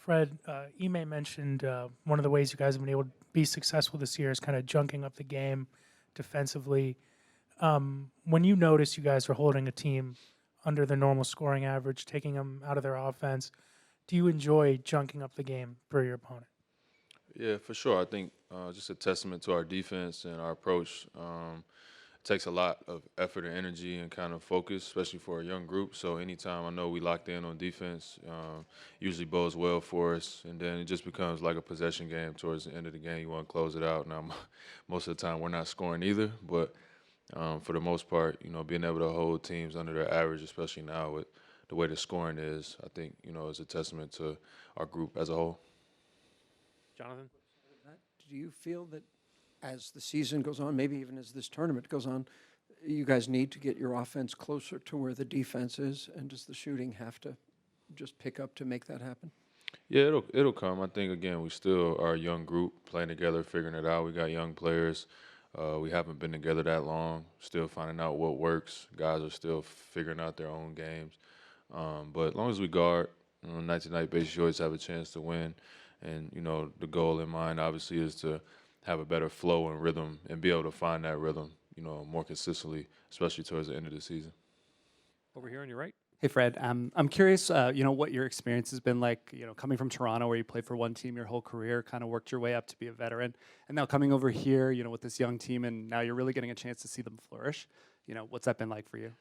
Fred, Ime mentioned one of the ways you guys have been able to be successful this year is kind of junking up the game defensively. When you notice you guys are holding a team under the normal scoring average, taking them out of their offense, do you enjoy junking up the game for your opponent? Yeah, for sure. I think just a testament to our defense and our approach. It takes a lot of effort and energy and kind of focus, especially for a young group. So anytime I know we locked in on defense, usually bodes well for us. And then it just becomes like a possession game towards the end of the game. You want to close it out. Now, most of the time we're not scoring either, but for the most part, being able to hold teams under their average, especially now with the way the scoring is, I think, is a testament to our group as a whole. Jonathan? Do you feel that as the season goes on, maybe even as this tournament goes on, you guys need to get your offense closer to where the defense is? And does the shooting have to just pick up to make that happen? Yeah, it'll come. I think again we still are a young group playing together, figuring it out. We got young players. We haven't been together that long. Still finding out what works. Guys are still figuring out their own games. But as long as we guard, night-to-night basis, you always have a chance to win. And the goal in mind obviously is to have a better flow and rhythm and be able to find that rhythm, more consistently, especially towards the end of the season. Over here on your right. Hey, Fred. I'm curious, what your experience has been like, coming from Toronto where you played for one team your whole career, kind of worked your way up to be a veteran, and now coming over here, with this young team, and now you're really getting a chance to see them flourish. What's that been like for you?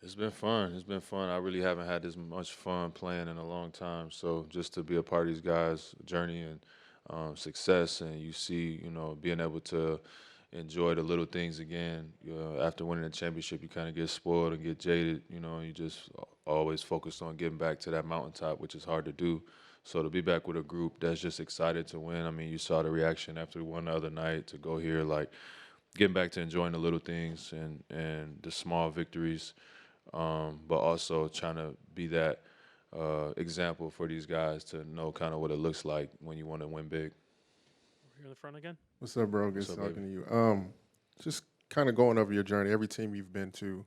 It's been fun. It's been fun. I really haven't had this much fun playing in a long time. So just to be a part of these guys' journey and success, and you see, being able to enjoy the little things again. After winning a championship, you kind of get spoiled and get jaded. You just always focused on getting back to that mountaintop, which is hard to do. So to be back with a group that's just excited to win. I mean, you saw the reaction after we won the other night. To go here, like getting back to enjoying the little things and the small victories. But also trying to be that example for these guys to know kind of what it looks like when you want to win big. Over here in the front again. What's up, bro? Good What's up, talking baby? to you. Just kind of going over your journey. Every team you've been to,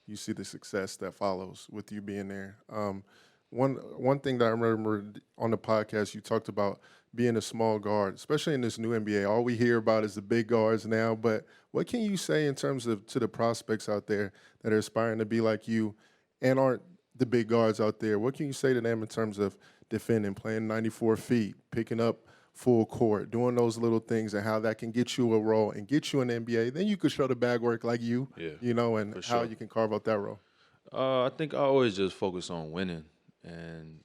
you see the success that follows with you being there. One thing that I remember on the podcast, you talked about being a small guard, especially in this new NBA. All we hear about is the big guards now. But what can you say in terms of to the prospects out there that are aspiring to be like you and aren't the big guards out there? What can you say to them in terms of defending, playing 94 feet, picking up full court, doing those little things, and how that can get you a role and get you an NBA? Then you could show the bag work like you, and for how sure. you can carve out that role. I think I always just focus on winning, and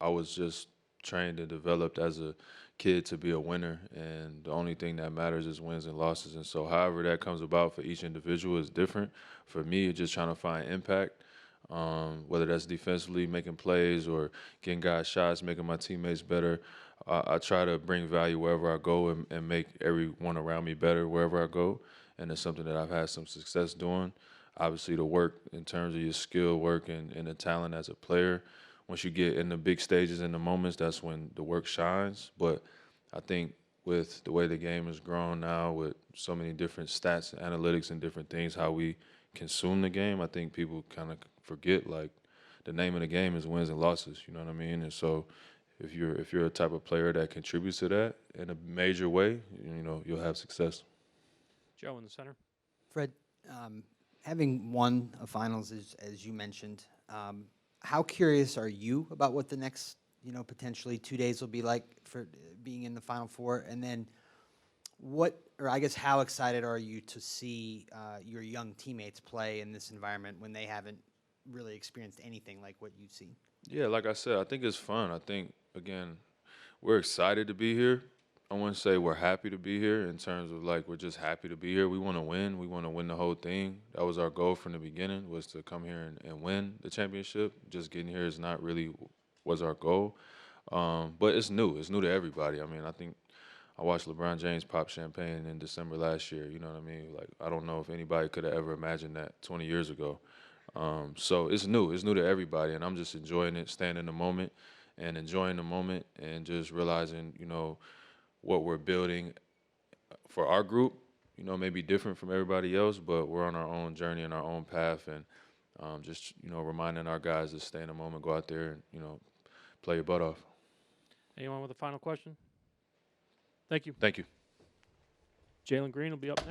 I was just trained and developed as a kid to be a winner, and the only thing that matters is wins and losses. And so however that comes about for each individual is different. For me, it's just trying to find impact, whether that's defensively, making plays, or getting guys shots, making my teammates better. I try to bring value wherever I go and make everyone around me better wherever I go, and it's something that I've had some success doing. Obviously, the work in terms of your skill work and the talent as a player, once you get in the big stages and the moments, that's when the work shines. But I think with the way the game has grown now, with so many different stats, analytics, and different things, how we consume the game, I think people kind of forget, like, the name of the game is wins and losses, you know what I mean? And so if you're a type of player that contributes to that in a major way, you'll have success. Joe in the center. Fred, having won a finals, as you mentioned, how curious are you about what the next, potentially 2 days will be like for being in the Final Four? And then how excited are you to see your young teammates play in this environment when they haven't really experienced anything like what you've seen? Yeah, like I said, I think it's fun. I think, again, we're excited to be here. I wouldn't say we're happy to be here in terms of, like, we're just happy to be here. We want to win. We want to win the whole thing. That was our goal from the beginning, was to come here and win the championship. Just getting here is not really was our goal. But it's new. It's new to everybody. I mean, I think I watched LeBron James pop champagne in December last year. You know what I mean? Like, I don't know if anybody could have ever imagined that 20 years ago. So it's new. It's new to everybody, and I'm just enjoying it, staying in the moment and enjoying the moment and just realizing, what we're building for our group, may be different from everybody else, but we're on our own journey and our own path, and just, reminding our guys to stay in the moment, go out there and, play your butt off. Anyone with a final question? Thank you. Thank you. Jalen Green will be up next.